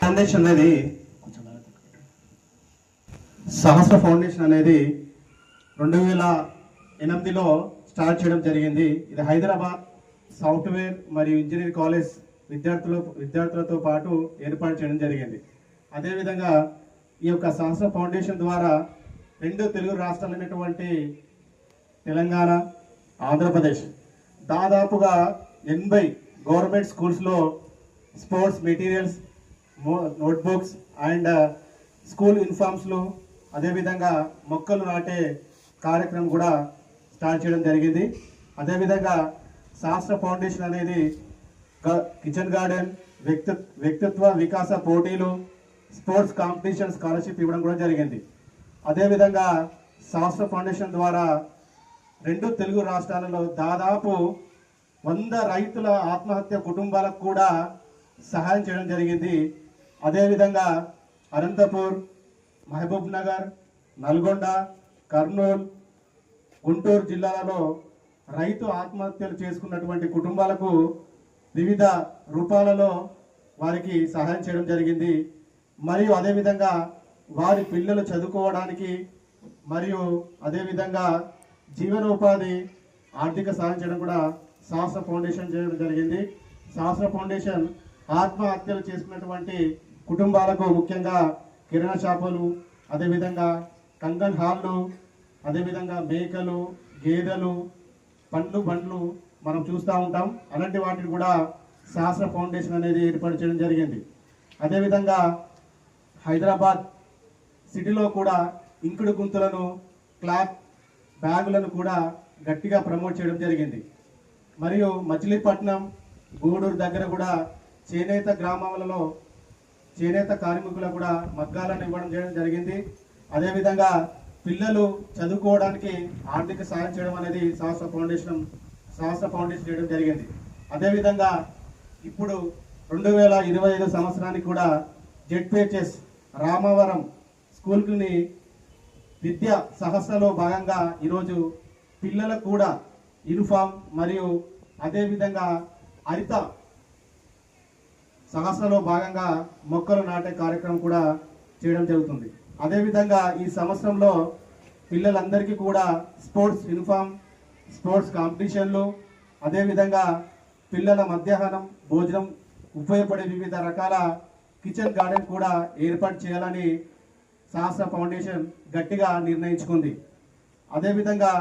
Foundation అనేది సహస్ర foundation అనేది 2008లో start చేయడం జరిగింది. ఇది హైదరాబాద్ సాఫ్ట్వేర్ మరియు ఇంజనీరింగ్ కాలేజ్ విద్యార్థులతో పాటు ఏర్పాటు చేయడం జరిగింది. అదేవిధంగా ఈ యొక్క సహస్ర ఫౌండేషన్ ద్వారా 2 తెలుగు రాష్ట్రాలైనటువంటి తెలంగాణ, ఆంధ్రప్రదేశ్ దాదాపుగా 80 గవర్నమెంట్ స్కూల్స్లో sports materials, notebooks and school యూనిఫామ్స్లు, అదేవిధంగా మొక్కలు నాటే కార్యక్రమం కూడా స్టార్ట్ చేయడం జరిగింది. అదేవిధంగా సహస్ర ఫౌండేషన్ అనేది కిచెన్ గార్డెన్, వ్యక్తిత్వ వికాస పోటీలు, స్పోర్ట్స్ కాంపిటీషన్ స్కాలర్షిప్ ఇవ్వడం కూడా జరిగింది. అదేవిధంగా సహస్ర ఫౌండేషన్ ద్వారా 2 తెలుగు రాష్ట్రాలలో దాదాపు 100 రైతుల ఆత్మహత్య కుటుంబాలకు కూడా సహాయం చేయడం జరిగింది. అదేవిధంగా అనంతపూర్, మహబూబ్ నగర్, నల్గొండ, కర్నూలు, గుంటూరు జిల్లాలలో రైతు ఆత్మహత్యలు చేసుకున్నటువంటి కుటుంబాలకు వివిధ రూపాలలో వారికి సహాయం చేయడం జరిగింది. మరియు అదేవిధంగా వారి పిల్లలు చదువుకోవడానికి మరియు అదేవిధంగా జీవనోపాధి ఆర్థిక సహాయం చేయడం కూడా సహస్ర ఫౌండేషన్ చేయడం జరిగింది. సహస్ర ఫౌండేషన్ ఆత్మహత్యలు చేసుకున్నటువంటి కుటుంబాలకు ముఖ్యంగా కిరాణా షాపులు, అదేవిధంగా కంగన్ హాళ్ళు, అదేవిధంగా మేకలు, గేదెలు, బండ్లు మనం చూస్తూ ఉంటాం. అలాంటి వాటిని కూడా సహస్ర ఫౌండేషన్ అనేది ఏర్పాటు చేయడం జరిగింది. అదేవిధంగా హైదరాబాద్ సిటీలో కూడా ఇంకుడు గుంతులను, క్లాత్ బ్యాగులను కూడా గట్టిగా ప్రమోట్ చేయడం జరిగింది. మరియు మచిలీపట్నం, గూడూరు దగ్గర కూడా చేనేత గ్రామాలలో చేనేత కార్మికులకు కూడా మగ్గాలను ఇవ్వడం చేయడం జరిగింది. అదేవిధంగా పిల్లలు చదువుకోవడానికి ఆర్థిక సాయం చేయడం అనేది సహస్ర ఫౌండేషన్ చేయడం జరిగింది. అదేవిధంగా ఇప్పుడు 2025 సంవత్సరానికి కూడా జెడ్పిహెచ్ఎస్ రామవరం స్కూల్ని విద్య సహస్రలో భాగంగా ఈరోజు పిల్లలకు కూడా యూనిఫామ్ మరియు అదేవిధంగా హరిత సహస్రలో భాగంగా మొక్కలు నాటే కార్యక్రమం కూడా చేయడం జరుగుతుంది. అదేవిధంగా ఈ సంవత్సరంలో పిల్లలందరికీ కూడా స్పోర్ట్స్ యూనిఫామ్, స్పోర్ట్స్ కాంపిటీషన్లు, అదేవిధంగా పిల్లల మధ్యాహ్నం భోజనం ఉపయోగపడే వివిధ రకాల కిచెన్ గార్డెన్ కూడా ఏర్పాటు చేయాలని సహస్ర ఫౌండేషన్ గట్టిగా నిర్ణయించుకుంది. అదేవిధంగా